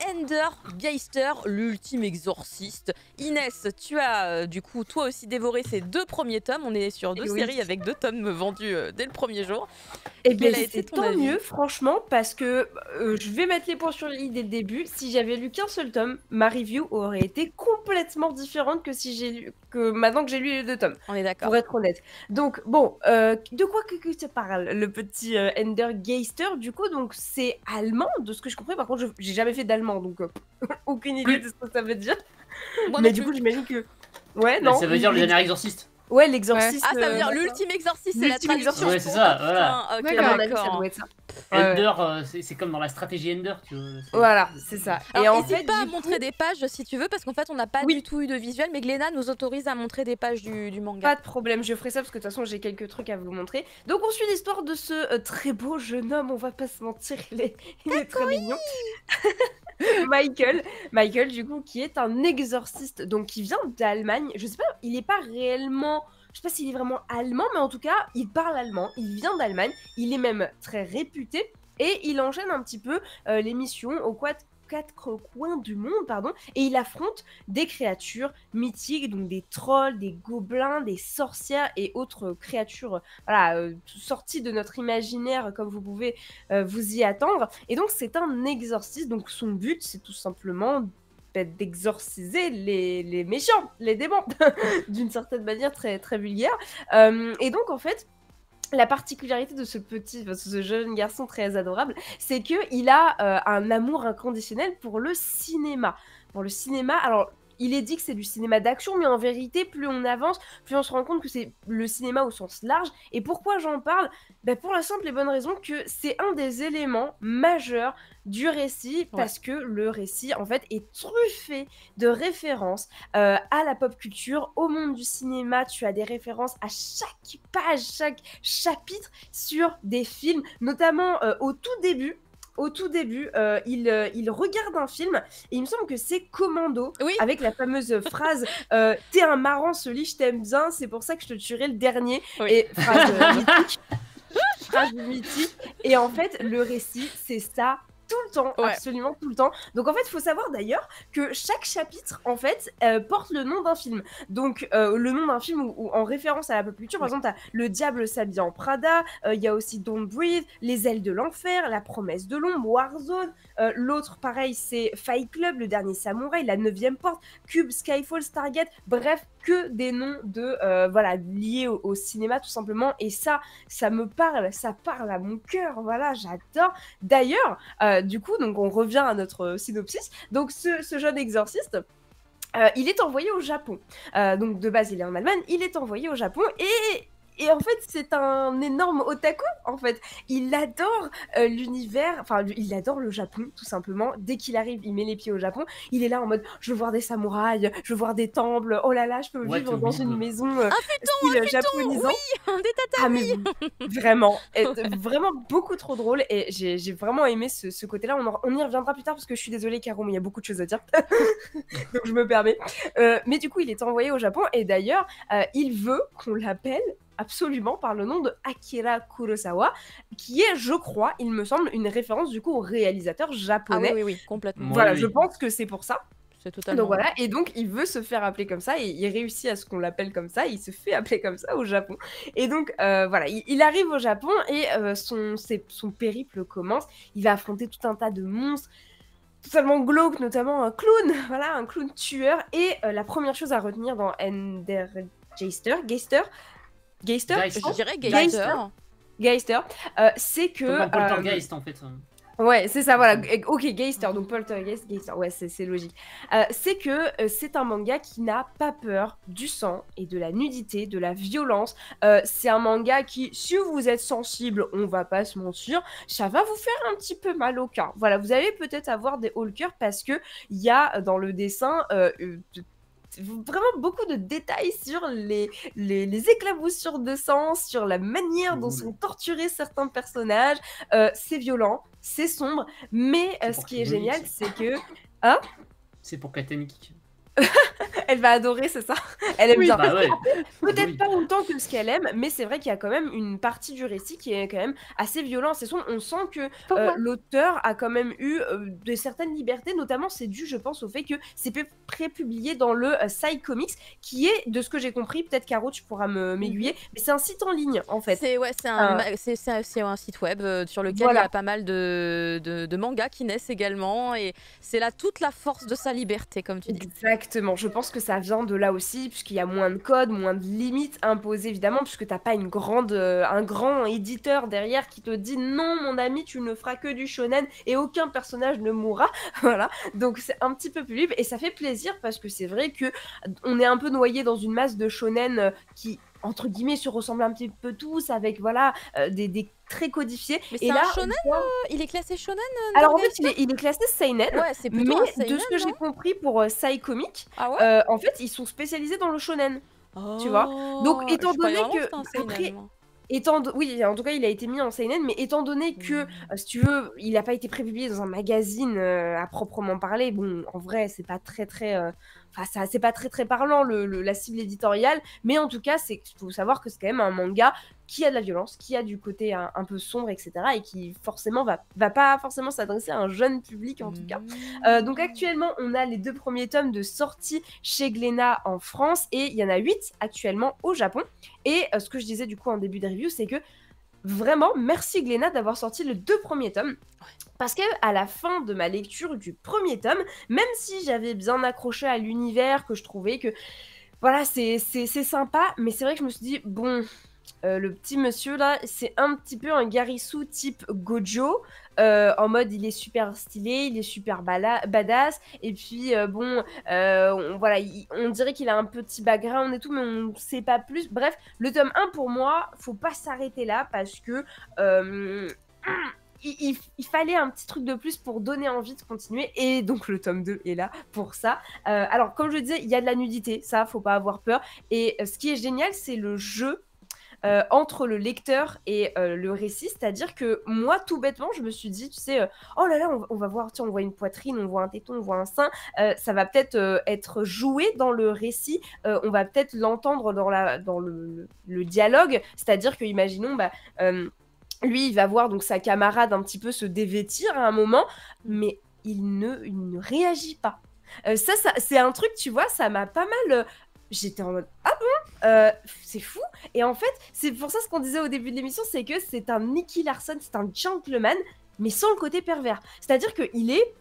Ender Geister, l'ultime exorciste. Inès, tu as du coup toi aussi dévoré ces 2 premiers tomes. On est sur 2 séries avec 2 tomes vendus dès le premier jour. Et bien c'est tant mieux franchement parce que je vais mettre les points sur les i dès le début. Si j'avais lu qu'un seul tome, ma review aurait été complètement différente que si j'ai lu maintenant que j'ai lu les 2 tomes. On est d'accord. Pour être honnête. Donc bon, de quoi que tu parles, le petit Ender Geister du coup, donc c'est allemand de ce que je comprends. Par contre, j'ai jamais fait d'allemand donc aucune idée de ce que ça veut dire. Mais du coup, j'imagine que non. Ça veut dire le dernier exorciste. Ouais, l'exorciste. Ah, ça veut dire l'ultime exorciste, c'est la traduction. Ouais, c'est ça, voilà. Ok, d'accord. Ender, c'est comme dans la stratégie Ender, tu vois. Voilà, c'est ça. Alors, n'hésite pas à montrer des pages si tu veux, parce qu'en fait, on n'a pas du tout eu de visuel, mais Gléna nous autorise à montrer des pages du manga. Pas de problème, je ferai ça parce que de toute façon, j'ai quelques trucs à vous montrer. Donc, on suit l'histoire de ce très beau jeune homme, on va pas se mentir, il est très mignon. Michael, du coup, qui est un exorciste, donc qui vient d'Allemagne. Je sais pas, il est pas réellement... Je sais pas s'il est vraiment allemand, mais en tout cas, il parle allemand, il vient d'Allemagne, il est même très réputé, et il enchaîne un petit peu les missions aux quatre coins du monde, pardon, et il affronte des créatures mythiques, donc des trolls, des gobelins, des sorcières et autres créatures sorties de notre imaginaire, comme vous pouvez vous y attendre. Et donc c'est un exorciste, donc son but c'est tout simplement d'exorciser les méchants, les démons, d'une certaine manière très, très vulgaire. Et donc en fait, la particularité de ce jeune garçon très adorable, c'est qu'il a un amour inconditionnel pour le cinéma. Alors, il est dit que c'est du cinéma d'action, mais en vérité, plus on avance, plus on se rend compte que c'est le cinéma au sens large. Et pourquoi j'en parle ? Pour la simple et bonne raison que c'est un des éléments majeurs du récit, parce que le récit, en fait, est truffé de références à la pop culture, au monde du cinéma. Tu as des références à chaque page, chaque chapitre sur des films, notamment au tout début, il regarde un film et il me semble que c'est Commando, avec la fameuse phrase t'es un marrant, Sully, je t'aime bien, c'est pour ça que je te tuerai le dernier. Et phrase mythique. Et en fait, le récit, c'est ça tout le temps, absolument tout le temps. Donc en fait, il faut savoir d'ailleurs que chaque chapitre, en fait, porte le nom d'un film. Donc le nom d'un film ou en référence à la pop culture, par exemple, t'as Le Diable s'habille en Prada, il y a aussi Don't Breathe, Les ailes de l'enfer, La promesse de l'ombre, Warzone, l'autre, pareil, c'est Fight Club, Le Dernier Samouraï, La 9e porte, Cube, Skyfall, Stargate, bref, que des noms de, liés au cinéma, tout simplement. Et ça me parle, ça parle à mon cœur, voilà, j'adore. D'ailleurs, du coup, donc on revient à notre synopsis. Donc ce jeune exorciste, il est envoyé au Japon. Donc de base, il est en Allemagne, il est envoyé au Japon et en fait, c'est un énorme otaku, en fait. Il adore l'univers, enfin, il adore le Japon, tout simplement. Dès qu'il arrive, il met les pieds au Japon. Il est là en mode, je veux voir des samouraïs, je veux voir des temples. Oh là là, je peux vivre dans une maison japonisant. Oui, des tatamis. Vraiment, vraiment beaucoup trop drôle. Et j'ai vraiment aimé ce côté-là. On y reviendra plus tard parce que je suis désolée, Caro, mais il y a beaucoup de choses à dire. Donc je me permets. Mais du coup, il est envoyé au Japon. Et d'ailleurs, il veut qu'on l'appelle absolument par le nom de Akira Kurosawa, qui est, je crois, il me semble, une référence du coup au réalisateur japonais. Ah oui, complètement. Voilà, je pense que c'est pour ça. C'est totalement. Donc voilà, et donc il veut se faire appeler comme ça, et il réussit à ce qu'on l'appelle comme ça, il se fait appeler comme ça au Japon. Et donc voilà, il arrive au Japon, et son périple commence, il va affronter tout un tas de monstres, totalement glauques, notamment un clown, voilà, un clown tueur, et la première chose à retenir dans Ender Geister, je dirais Geister, c'est que... Comme un poltergeist, en fait. Ouais, c'est ça, voilà. Ok, Geister, donc poltergeist, Geister, ouais, c'est logique. C'est que c'est un manga qui n'a pas peur du sang et de la nudité, de la violence. C'est un manga qui, si vous êtes sensible, on va pas se mentir, ça va vous faire un petit peu mal au cœur. Voilà, vous allez peut-être avoir des hauts le cœur parce que il y a dans le dessin... vraiment beaucoup de détails sur les éclaboussures de sang, sur la manière dont sont torturés certains personnages. C'est violent, c'est sombre, mais ce qui est génial, c'est que... C'est pour Katen Geek. Elle va adorer, c'est ça? Elle aime Oui. bien. Bah ouais. Peut-être Oui. pas autant que ce qu'elle aime, mais c'est vrai qu'il y a quand même une partie du récit qui est quand même assez violent. C'est sombre. On sent que Pas moi. l'auteur a quand même eu de certaines libertés, notamment c'est dû, je pense, au fait que c'est prépublié dans le Side Comics, qui est, de ce que j'ai compris, peut-être Caro, tu pourras m'aiguiller, mais c'est un site en ligne en fait. C'est un site web sur lequel il y Voilà. a pas mal de mangas qui naissent également, et c'est là toute la force de sa liberté, comme tu dis. Exactement, je pense que ça vient de là aussi, puisqu'il y a moins de codes, moins de limites imposées évidemment, puisque t'as pas un grand éditeur derrière qui te dit non mon ami, tu ne feras que du shonen et aucun personnage ne mourra, voilà. Donc c'est un petit peu plus libre et ça fait plaisir parce que c'est vrai que on est un peu noyé dans une masse de shonen qui entre guillemets se ressemblent un petit peu tous avec voilà des traits codifiés. Mais et c'est là, un shonen, il est classé shonen, alors en fait Nagashi? il est classé seinen. Ouais, c'est plutôt un Mais seinen, de ce que j'ai non? compris pour Sai Comic, Ah ouais? en fait, ils sont spécialisés dans le shonen, tu vois? Donc Oh, étant je croyais donné vraiment que que c'était un seinen, après moi. oui, en tout cas, il a été mis en seinen, mais étant donné que, si tu veux, il n'a pas été prépublié dans un magazine, à proprement parler, bon, en vrai, c'est pas très, très, enfin, c'est pas très, très parlant la cible éditoriale, mais en tout cas, faut savoir que c'est quand même un manga qui a de la violence, qui a du côté un peu sombre, etc., et qui forcément va pas forcément s'adresser à un jeune public, en tout cas. Donc actuellement, on a les 2 premiers tomes de sortie chez Glénat en France, et il y en a 8 actuellement au Japon. Et ce que je disais du coup en début de review, c'est que vraiment, merci Glénat d'avoir sorti les 2 premiers tomes. Parce que à la fin de ma lecture du premier tome, même si j'avais bien accroché à l'univers, que je trouvais que voilà, c'est sympa, mais c'est vrai que je me suis dit, bon, le petit monsieur là, c'est un petit peu un Garisu type Gojo. En mode, il est super stylé, il est super badass. Et puis, voilà, on dirait qu'il a un petit background et tout, mais on ne sait pas plus. Bref, le tome 1, pour moi, faut pas s'arrêter là parce que il fallait un petit truc de plus pour donner envie de continuer. Et donc, le tome 2 est là pour ça. Alors, comme je disais, il y a de la nudité, ça, faut pas avoir peur. Et ce qui est génial, c'est le jeu entre le lecteur et le récit, c'est-à-dire que moi, tout bêtement, je me suis dit, tu sais, oh là là, on va voir, tiens, on voit une poitrine, on voit un téton, on voit un sein, ça va peut-être être joué dans le récit, on va peut-être l'entendre dans le dialogue, c'est-à-dire que, imaginons, lui, il va voir donc sa camarade un petit peu se dévêtir à un moment, mais il ne réagit pas. Ça, c'est un truc, tu vois, ça m'a pas mal... J'étais en mode, ah bon, c'est fou. Et en fait, c'est pour ça ce qu'on disait au début de l'émission, c'est que c'est un Nicky Larson, c'est un gentleman, mais sans le côté pervers. C'est-à-dire qu'il est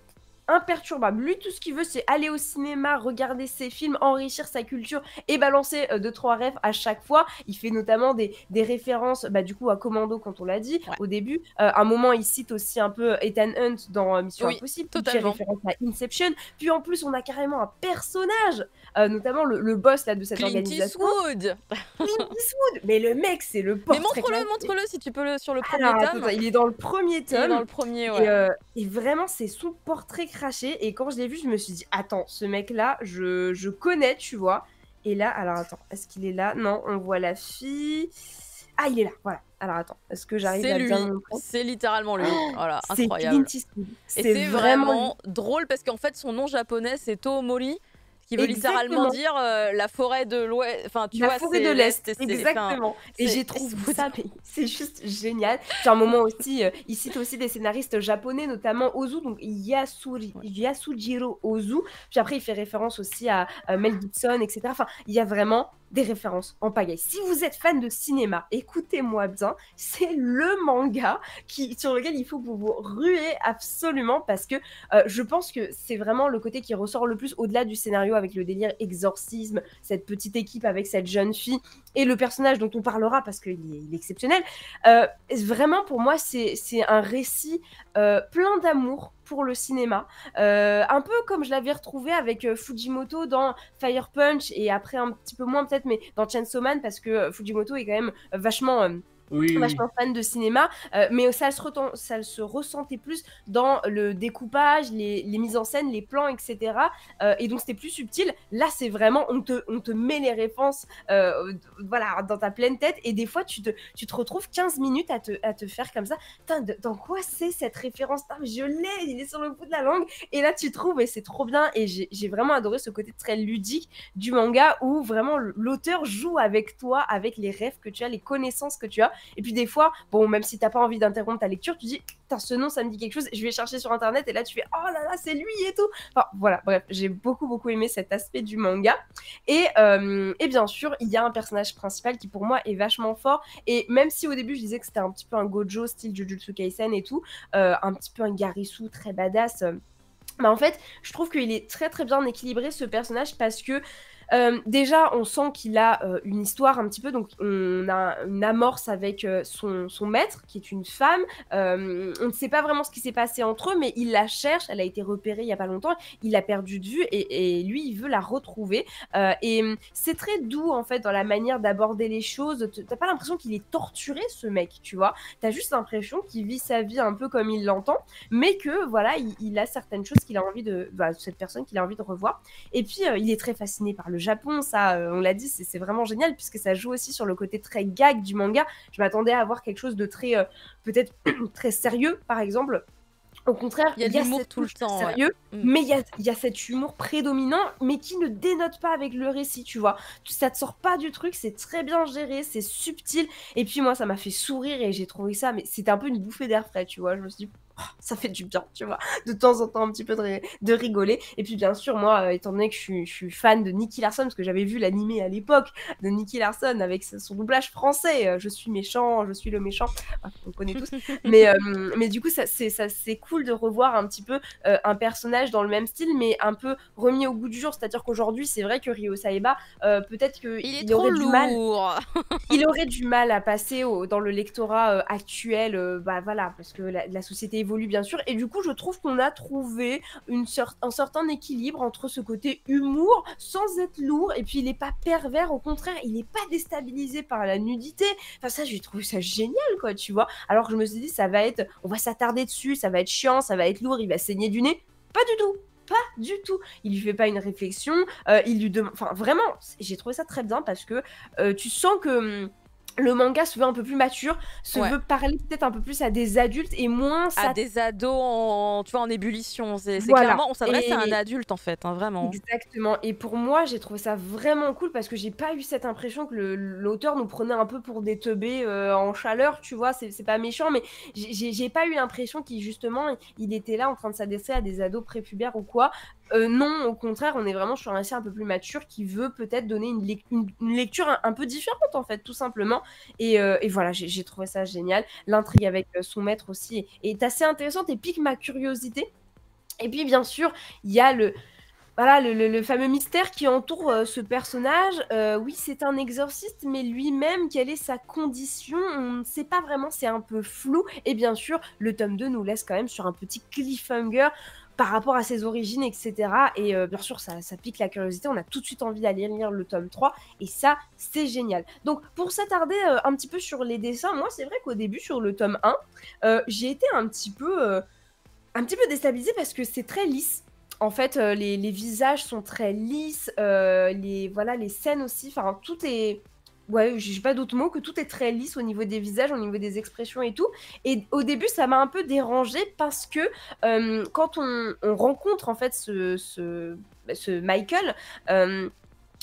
imperturbable. Lui, tout ce qu'il veut, c'est aller au cinéma, regarder ses films, enrichir sa culture et balancer 2-3 rêves à chaque fois. Il fait notamment des références, du coup, à Commando, quand on l'a dit au début. À un moment, il cite aussi un peu Ethan Hunt dans Mission Impossible, qui fait référence à Inception. Puis en plus, on a carrément un personnage, notamment le boss là, de cette organisation. Clint Eastwood. Mais le mec, c'est le portrait. Mais montre-le si tu peux sur le premier tome. Attends, il est dans le premier tome. Il est dans le premier, ouais. Et vraiment, c'est son portrait craché. Et quand je l'ai vu, je me suis dit, attends, ce mec-là, je connais, tu vois. Et là, alors attends, est-ce qu'il est là? Non, on voit la fille. Ah, il est là, voilà. Alors attends, est-ce que j'arrive à bien montrer? C'est littéralement lui. Voilà, c'est incroyable. Clint Eastwood. Et c'est vraiment drôle parce qu'en fait, son nom japonais, c'est Toomori, qui veut littéralement dire la forêt de l'ouest. Enfin, tu vois, la forêt de l'Est, exactement. Et j'ai trouvé ça, mais c'est juste génial. Puis à un moment aussi, il cite aussi des scénaristes japonais, notamment Ozu, donc Yasujiro Ozu. Puis après, il fait référence aussi à Mel Gibson, etc. Enfin, il y a vraiment des références en pagaille. Si vous êtes fan de cinéma, écoutez-moi bien, c'est le manga sur lequel il faut que vous vous ruez absolument, parce que je pense que c'est vraiment le côté qui ressort le plus au-delà du scénario, avec le délire exorcisme, cette petite équipe avec cette jeune fille et le personnage dont on parlera parce qu'il est exceptionnel. Vraiment, pour moi, c'est un récit plein d'amour pour le cinéma, un peu comme je l'avais retrouvé avec Fujimoto dans Fire Punch, et après un petit peu moins peut-être, mais dans Chainsaw Man, parce que Fujimoto est quand même vachement Oui, oui. vachement fan de cinéma, mais ça se ressentait plus dans le découpage, les mises en scène, les plans, et cetera, et donc c'était plus subtil. Là, c'est vraiment on te met les références, voilà, dans ta pleine tête et des fois, tu te retrouves 15 minutes à te faire comme ça: «Putain, dans quoi c'est cette référence? Putain, mais je l'ai, il est sur le bout de la langue» et là, tu trouves et c'est trop bien et j'ai vraiment adoré ce côté très ludique du manga où vraiment l'auteur joue avec toi, avec les rêves que tu as, les connaissances que tu as et puis des fois, bon, même si t'as pas envie d'interrompre ta lecture, tu dis, putain, ce nom, ça me dit quelque chose, je vais chercher sur internet et là tu fais, oh là là, c'est lui et tout. Enfin, voilà, bref, j'ai beaucoup aimé cet aspect du manga. Et bien sûr, il y a un personnage principal qui pour moi est vachement fort. Et même si au début je disais que c'était un petit peu un Gojo style Jujutsu Kaisen et tout, un petit peu un Garisu très badass. Bah en fait, je trouve qu'il est très bien équilibré ce personnage parce que déjà, on sent qu'il a une histoire un petit peu, donc on a une amorce avec son maître, qui est une femme. On ne sait pas vraiment ce qui s'est passé entre eux, mais il la cherche. Elle a été repérée il y a pas longtemps. Il l'a perdue de vue et lui, il veut la retrouver. C'est très doux en fait dans la manière d'aborder les choses. T'as pas l'impression qu'il est torturé, ce mec, tu vois. T'as juste l'impression qu'il vit sa vie un peu comme il l'entend, mais que voilà, il a certaines choses qu'il a envie de, bah, cette personne qu'il a envie de revoir. Et puis, il est très fasciné par le Japon, ça, on l'a dit, c'est vraiment génial, puisque ça joue aussi sur le côté très gag du manga. Je m'attendais à avoir quelque chose de très, peut-être, très sérieux, par exemple. Au contraire, Il y a de l'humour cette tout le touche de temps, ouais. sérieux, mais il y a cet humour prédominant, mais qui ne dénote pas avec le récit, tu vois. Ça te sort pas du truc, c'est très bien géré, c'est subtil. Et puis moi, ça m'a fait sourire et j'ai trouvé ça, mais c'était un peu une bouffée d'air frais, tu vois. Je me suis dit, oh, ça fait du bien, tu vois, de temps en temps un petit peu de rigoler. Et puis bien sûr, moi, étant donné que je suis fan de Nicky Larson, parce que j'avais vu l'animé à l'époque de Nicky Larson avec son doublage français, je suis méchant, je suis le méchant, on connaît tous. Mais du coup, c'est cool de revoir un petit peu un personnage dans le même style, mais un peu remis au goût du jour. C'est-à-dire qu'aujourd'hui, c'est vrai que Ryo Saeba, peut-être qu'il aurait du mal. Il aurait du mal à passer dans le lectorat actuel, bah voilà, parce que la société évolue bien sûr. Et du coup, je trouve qu'on a trouvé un certain équilibre entre ce côté humour sans être lourd. Et puis, il n'est pas pervers, au contraire, il n'est pas déstabilisé par la nudité. Enfin, ça, j'ai trouvé ça génial, quoi, tu vois. Alors que je me suis dit, on va s'attarder dessus, ça va être chiant, ça va être lourd, il va saigner du nez. Pas du tout. Pas du tout. Il lui fait pas une réflexion, il lui demande. Enfin, vraiment, j'ai trouvé ça très bien parce que tu sens que le manga se veut un peu plus mature, veut parler peut-être un peu plus à des adultes et moins à des ados en, tu vois, en ébullition. C'est voilà. clairement, on s'adresse à un adulte en fait, hein, vraiment. Exactement. Et pour moi, j'ai trouvé ça vraiment cool parce que j'ai pas eu cette impression que l'auteur nous prenait un peu pour des teubés en chaleur, tu vois. C'est pas méchant, mais j'ai pas eu l'impression qu'il justement il était là en train de s'adresser à des ados prépubères ou quoi. Non, au contraire, on est vraiment sur un récit un peu plus mature qui veut peut-être donner une lecture un peu différente en fait, tout simplement. Et voilà, j'ai trouvé ça génial. L'intrigue avec son maître aussi est assez intéressante et pique ma curiosité. Et puis bien sûr, il y a voilà, le fameux mystère qui entoure ce personnage. Oui, c'est un exorciste, mais lui-même, quelle est sa condition? On ne sait pas vraiment, c'est un peu flou. Et bien sûr, le tome 2 nous laisse quand même sur un petit cliffhanger par rapport à ses origines, etc. Et bien sûr, ça pique la curiosité. On a tout de suite envie d'aller lire le tome 3. Et ça, c'est génial. Donc, pour s'attarder un petit peu sur les dessins, moi, c'est vrai qu'au début, sur le tome 1, j'ai été un petit peu déstabilisée parce que c'est très lisse. En fait, les visages sont très lisses, les scènes aussi, enfin tout est... Ouais, j'ai pas d'autres mots, que tout est très lisse au niveau des visages, au niveau des expressions et tout. Et au début, ça m'a un peu dérangée parce que quand on rencontre en fait ce Michael,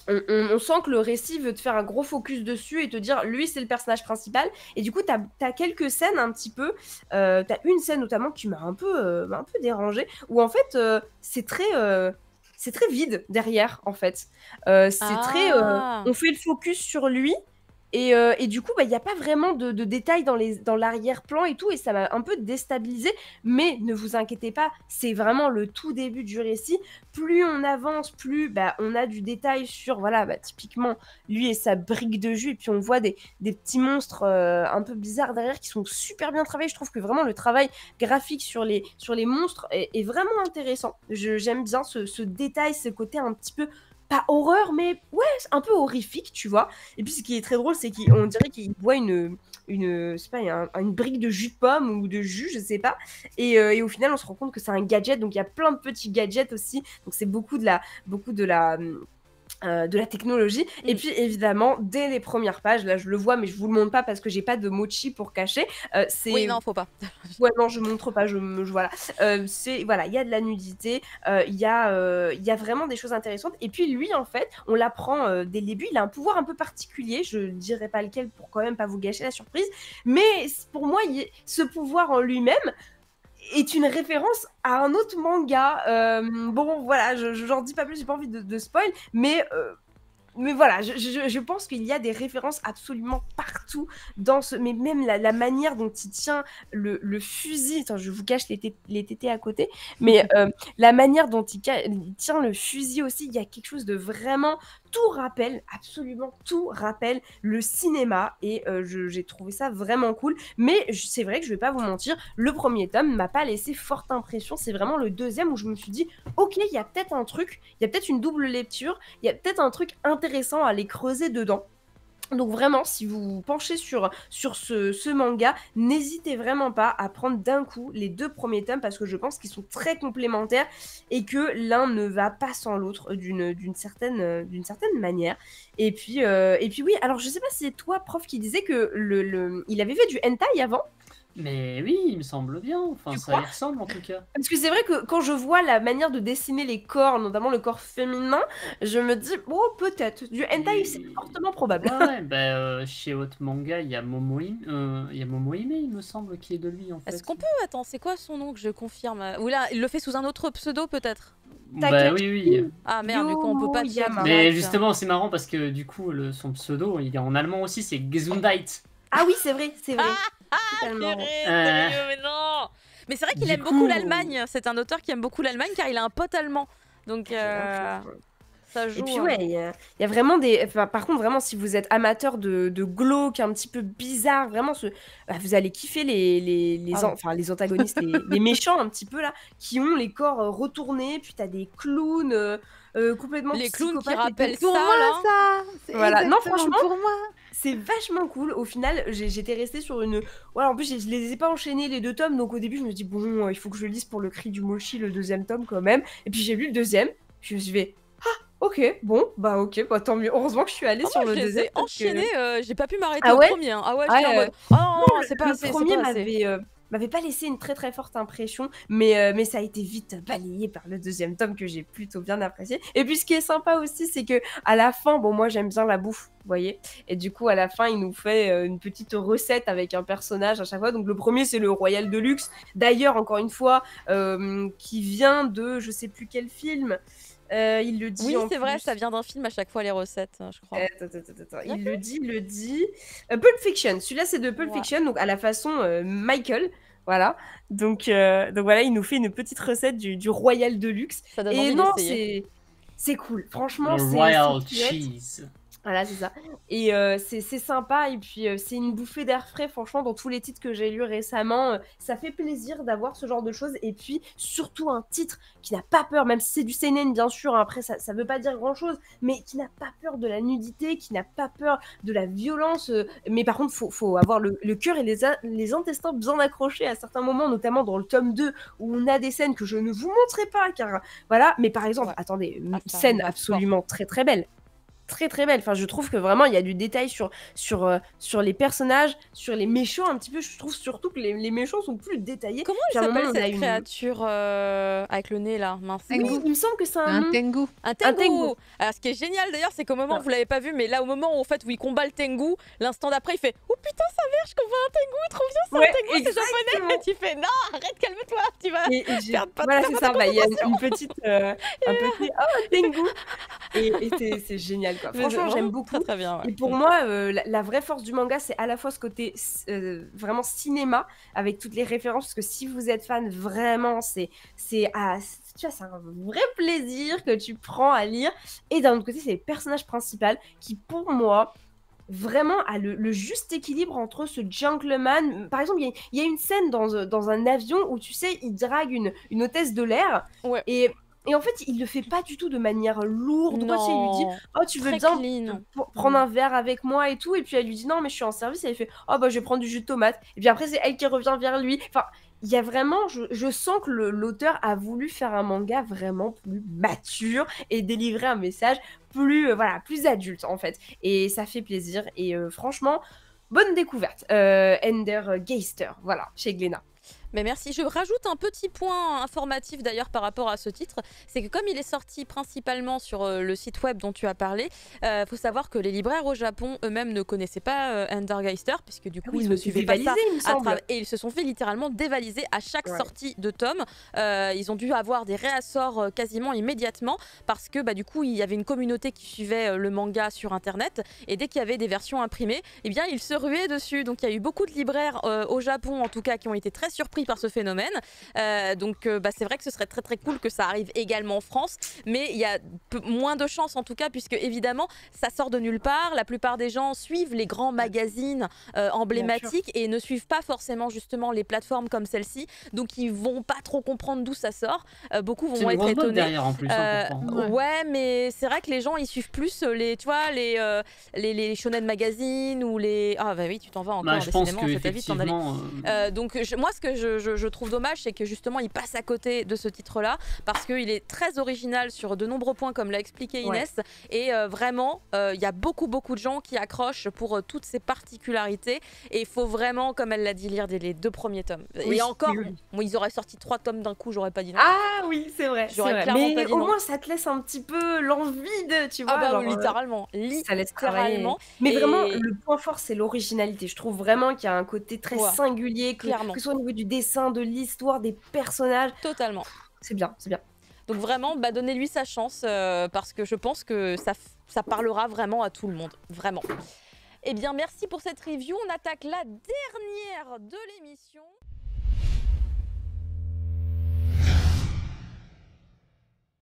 on sent que le récit veut te faire un gros focus dessus et te dire lui c'est le personnage principal et du coup t'as quelques scènes un petit peu, t'as une scène notamment qui m'a un peu dérangée où en fait c'est très vide derrière en fait, très on fait le focus sur lui et du coup, bah, il y a pas vraiment de détails dans l'arrière-plan et tout et ça m'a un peu déstabilisée. Mais ne vous inquiétez pas, c'est vraiment le tout début du récit. Plus on avance, plus, bah, on a du détail sur, voilà, bah, typiquement, lui et sa brique de jus et puis on voit des petits monstres, un peu bizarres derrière qui sont super bien travaillés. Je trouve que vraiment le travail graphique sur les monstres est vraiment intéressant. J'aime bien ce détail, ce côté un petit peu pas horreur, mais ouais, un peu horrifique, tu vois. Et puis ce qui est très drôle, c'est qu'on dirait qu'il boit je sais pas, une brique de jus de pomme ou de jus, je sais pas. Et au final, on se rend compte que c'est un gadget, donc il y a plein de petits gadgets aussi. Donc c'est beaucoup de la technologie. Et puis évidemment, dès les premières pages, là je le vois, mais je vous le montre pas parce que j'ai pas de mochi pour cacher. Oui, non, faut pas. Ouais, non, je montre pas, voilà. Voilà, il y a de la nudité, il y a vraiment des choses intéressantes. Et puis lui, en fait, on l'apprend dès le début, il a un pouvoir un peu particulier, je dirais pas lequel pour quand même pas vous gâcher la surprise, mais pour moi, ce pouvoir en lui-même est une référence à un autre manga. Bon, voilà, j'en dis pas plus, j'ai pas envie de spoil, mais voilà, je pense qu'il y a des références absolument partout dans ce... Mais même la manière dont il tient le fusil... Attends, je vous cache les tétés à côté. Mais la manière dont il tient le fusil aussi, il y a quelque chose de vraiment... absolument tout rappelle le cinéma. Et j'ai trouvé ça vraiment cool. Mais c'est vrai que je vais pas vous mentir, le premier tome m'a pas laissé forte impression. C'est vraiment le deuxième où je me suis dit, ok, il y a peut-être un truc, il y a peut-être une double lecture, il y a peut-être un truc intéressant à aller creuser dedans. Donc vraiment, si vous vous penchez sur ce manga, n'hésitez vraiment pas à prendre d'un coup les 2 premiers tomes parce que je pense qu'ils sont très complémentaires et que l'un ne va pas sans l'autre d'une certaine manière. Et puis oui, alors je sais pas si c'est toi, prof, qui disait que il avait fait du hentai avant. Mais oui, il me semble bien. Enfin, ça y ressemble en tout cas. Parce que c'est vrai que quand je vois la manière de dessiner les corps, notamment le corps féminin, je me dis, oh, peut-être. Du hentai, c'est fortement probable. Ouais, bah, chez Hot Manga, il y a Momohime, il me semble, qui est de lui en fait. Est-ce qu'on peut... Attends, c'est quoi son nom que je confirme? Ou là, il le fait sous un autre pseudo peut-être? Bah oui. Ah merde, du coup on peut pas Yokoyama. Mais justement, c'est marrant parce que du coup, son pseudo, il est en allemand aussi, c'est Gesundheit. Ah oui, c'est vrai. Sérieux, mais non. Mais c'est vrai qu'il aime beaucoup l'Allemagne. C'est un auteur qui aime beaucoup l'Allemagne car il a un pote allemand. Donc ça joue. Et puis ouais, il y a vraiment des... Enfin, par contre, vraiment, si vous êtes amateur de glauque un petit peu bizarre, vraiment, vous allez kiffer les antagonistes, les méchants un petit peu là, qui ont les corps retournés, puis t'as des clowns complètement les clowns qui psychopathes. rappellent Pour ça, moi, là. ça. Voilà. Non, franchement, pour moi. c'est vachement cool. Au final, j'étais restée sur une... Voilà, en plus, je les ai pas enchaînés les 2 tomes, donc au début, je me dis, bon, il faut que je lise pour le cri du mochi, le 2e tome quand même. Et puis j'ai lu le 2e, je me suis dit, ok, tant mieux. Heureusement que je suis allée sur le 2e. Je les ai enchaînés, j'ai pas pu m'arrêter au premier. Hein. Ah ouais, j'étais en mode, oh non, c'est pas assez. Le premier m'avait pas laissé une très très forte impression, mais ça a été vite balayé par le 2e tome que j'ai plutôt bien apprécié. Et puis ce qui est sympa aussi, c'est que à la fin, bon, moi j'aime bien la bouffe, vous voyez, et du coup à la fin il nous fait une petite recette avec un personnage à chaque fois. Donc le premier c'est le Royal Deluxe, d'ailleurs encore une fois qui vient de je sais plus quel film. Il le dit. Oui, c'est vrai, ça vient d'un film à chaque fois les recettes, je crois. Attends. Il le dit. Pulp Fiction. Celui-là, c'est de Pulp Fiction, donc à la façon Michael. Voilà. Donc voilà, il nous fait une petite recette du Royal Deluxe. Ça donne Et envie non, d'essayer. c'est cool. Franchement, c'est Royal Cheese. Voilà, c'est ça. Et c'est sympa. Et puis, c'est une bouffée d'air frais, franchement, dans tous les titres que j'ai lus récemment. Ça fait plaisir d'avoir ce genre de choses. Et puis, surtout, un titre qui n'a pas peur, même si c'est du seinen, bien sûr. Hein, après, ça veut pas dire grand-chose. Mais qui n'a pas peur de la nudité, qui n'a pas peur de la violence. Mais par contre, faut avoir le cœur et les intestins bien accrochés à certains moments, notamment dans le tome 2, où on a des scènes que je ne vous montrerai pas. Car, voilà. Mais par exemple, attendez, scène absolument très, très belle. Très très belle, enfin je trouve que vraiment il y a du détail sur les personnages, sur les méchants un petit peu. Je trouve surtout que les méchants sont plus détaillés. Comment il s'appelle cette créature avec le nez là, mince? Oui, il me semble que c'est un tengu. Un tengu. Alors ce qui est génial d'ailleurs, c'est qu'au moment vous l'avez pas vu, mais là au moment où en fait où il combat le tengu, l'instant d'après il fait oh putain sa mère, je combat un tengu, trop bien, c'est un tengu, c'est japonais. Et tu fais non, arrête, calme-toi, tu vas perdre pas de voilà, c'est ça, il y a une petite un petit un tengu et c'est génial. Franchement, j'aime beaucoup. Très bien, Et pour moi, la vraie force du manga, c'est à la fois ce côté vraiment cinéma, avec toutes les références, parce que si vous êtes fan, vraiment, c'est un vrai plaisir que tu prends à lire. Et d'un autre côté, c'est les personnages principaux qui, pour moi, vraiment a le juste équilibre entre ce gentleman. Par exemple, il y a une scène dans un avion où, tu sais, il drague une hôtesse de l'air. Ouais. Et Et en fait, il le fait pas du tout de manière lourde. Quoi, tu sais, il lui dit Non, oh, tu veux très bien clean. prendre un verre avec moi et tout. Et puis elle lui dit non, mais je suis en service. Et elle fait oh, bah, je vais prendre du jus de tomate. Et puis après, c'est elle qui revient vers lui. Enfin, il y a vraiment, je sens que l'auteur a voulu faire un manga vraiment plus mature et délivrer un message plus, voilà, plus adulte en fait. Et ça fait plaisir. Et franchement, bonne découverte. Ender Geister, voilà, chez Glénat. Mais merci. Je rajoute un petit point informatif d'ailleurs par rapport à ce titre. C'est que comme il est sorti principalement sur le site web dont tu as parlé, faut savoir que les libraires au Japon eux-mêmes ne connaissaient pas Endergeister, puisque du coup ils ne suivaient pas ça. Et ils se sont fait littéralement dévaliser à chaque sortie de tome. Ils ont dû avoir des réassorts quasiment immédiatement parce que bah, du coup il y avait une communauté qui suivait le manga sur internet et dès qu'il y avait des versions imprimées, eh bien ils se ruaient dessus. Donc il y a eu beaucoup de libraires au Japon en tout cas qui ont été très surpris par ce phénomène. Donc bah, c'est vrai que ce serait très très cool que ça arrive également en France, mais il y a moins de chances en tout cas puisque évidemment ça sort de nulle part. La plupart des gens suivent les grands magazines emblématiques et ne suivent pas forcément justement les plateformes comme celle-ci, donc ils vont pas trop comprendre d'où ça sort. Beaucoup vont être étonnés. Derrière, en plus, ouais, mais c'est vrai que les gens ils suivent plus les, tu vois, les shonen magazines ou les ah bah oui tu t'en vas encore. Bah, je pense que effectivement. Donc moi ce que je trouve dommage, c'est que justement il passe à côté de ce titre-là parce qu'il est très original sur de nombreux points, comme l'a expliqué Inès. Et vraiment, il y a beaucoup de gens qui accrochent pour toutes ces particularités. Et il faut vraiment, comme elle l'a dit, lire les 2 premiers tomes. Oui, et encore, bon, ils auraient sorti 3 tomes d'un coup, j'aurais pas dit non. Ah oui, c'est vrai. Clairement pas dit au non. moins, ça te laisse un petit peu l'envie de, tu vois. Ah bah genre, littéralement. Ça laisse travailler. Mais vraiment, le point fort, c'est l'originalité. Je trouve vraiment qu'il y a un côté très singulier, que ce soit au niveau du dessin, de l'histoire, des personnages. Totalement. C'est bien, c'est bien. Donc vraiment, bah, donnez-lui sa chance parce que je pense que ça parlera vraiment à tout le monde. Vraiment. Eh bien, merci pour cette review. On attaque la dernière de l'émission.